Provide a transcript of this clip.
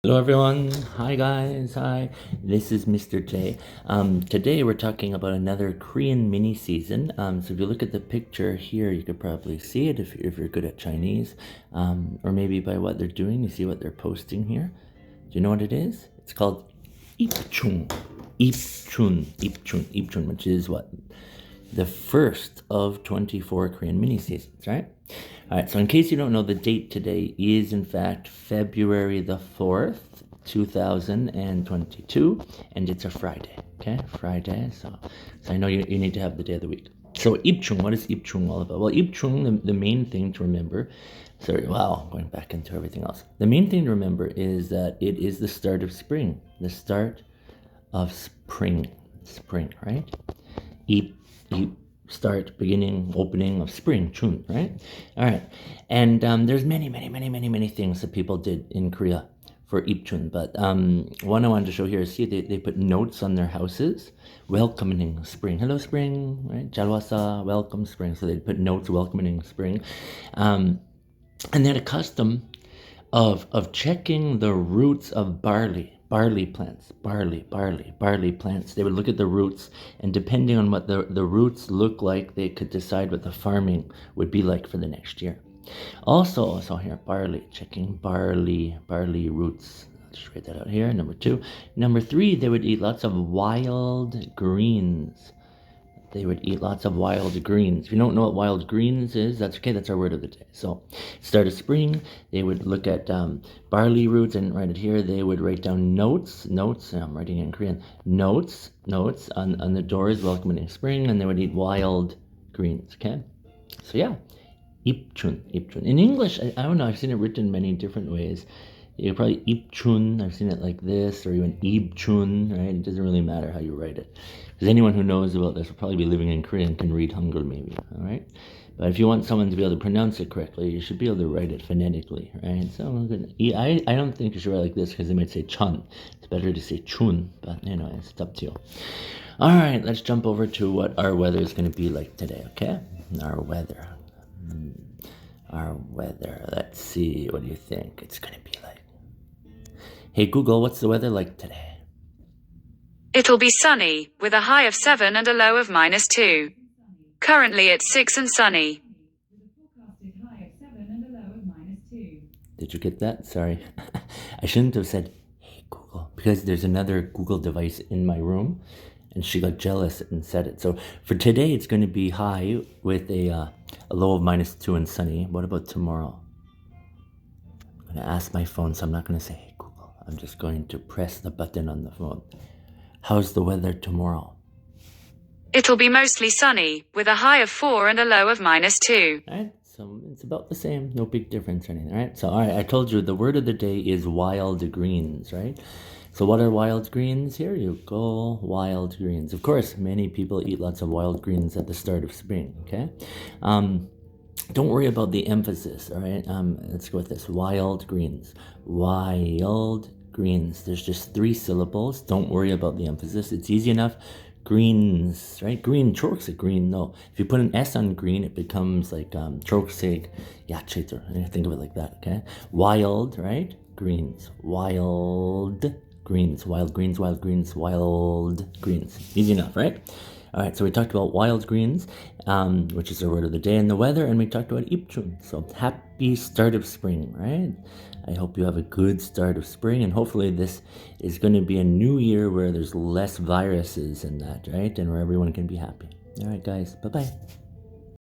Hello everyone, hi guys, hi, this is Mr. J. Today we're talking about another Korean mini season. So if you look at the picture here, you could probably see it if you're good at Chinese, or maybe by what they're doing, you see what they're posting here. Do you know what it is? It's called 입춘, 입춘, which is what? The first of 24 Korean mini seasons, right? All right, so in case you don't know, the date today is in fact February the 4th, 2022, and it's a Friday, okay? Friday, so I know you need to have the day of the week. So 입춘, what is 입춘 all about? Well, 입춘, the main thing to remember, going back into everything else. The main thing to remember is that it is the start of spring, spring, right? Start, beginning, opening of spring, Chun, right? All right, and there's many things that people did in Korea for 입춘, but one I wanted to show here is, see, they put notes on their houses welcoming spring. Hello spring, right? 잘 왔어, welcome spring. So they put notes welcoming spring, and they had a custom of checking the roots of barley plants. They would look at the roots, and depending on what the roots look like, they could decide what the farming would be like for the next year. Also here, checking barley roots. I'll just write that out here, number 2. Number 3, they would eat lots of wild greens. They would eat lots of wild greens. If you don't know what wild greens is, that's okay. That's our word of the day. So, start of spring, they would look at barley roots and write it here. They would write down notes. I'm writing it in Korean. Notes on the doors welcoming spring, and they would eat wild greens. Okay. So yeah, 입춘. In English, I don't know. I've seen it written many different ways. You probably 입춘, I've seen it like this, or even 입춘, right? It doesn't really matter how you write it. Because anyone who knows about this will probably be living in Korea and can read Hangul maybe, all right? But if you want someone to be able to pronounce it correctly, you should be able to write it phonetically, right? So I don't think you should write like this, because they might say chun. It's better to say chun, but anyways, it's up to you. All right, let's jump over to what our weather is going to be like today, okay? Our weather, let's see, what do you think it's going to be like? Hey Google, what's the weather like today? It'll be sunny, with a high of 7 and a low of -2. Currently it's 6 and sunny. Did you get that? Sorry. I shouldn't have said, hey Google, because there's another Google device in my room, and she got jealous and said it. So for today, it's going to be high with a low of -2 and sunny. What about tomorrow? I'm going to ask my phone, so I'm not going to say, hey Google. I'm just going to press the button on the phone. How's the weather tomorrow? It'll be mostly sunny, with a high of 4 and a low of -2. All right, so it's about the same. No big difference or anything, all right? So, all right, I told you the word of the day is wild greens, right? So what are wild greens? Here you go, wild greens. Of course, many people eat lots of wild greens at the start of spring, okay? Don't worry about the emphasis, all right? Let's go with this, wild greens. Wild greens. There's just 3 syllables. Don't worry about the emphasis. It's easy enough. Greens, right? Green, choksik, green, no. If you put an S on green, it becomes like choksik, yacheter. Think of it like that, okay? Wild, right? Greens. Wild greens. Easy enough, right? All right, so we talked about wild greens, which is the word of the day, and the weather, and we talked about 입춘. So happy start of spring, right? I hope you have a good start of spring, and hopefully this is going to be a new year where there's less viruses and that, right? And where everyone can be happy. All right, guys, bye-bye.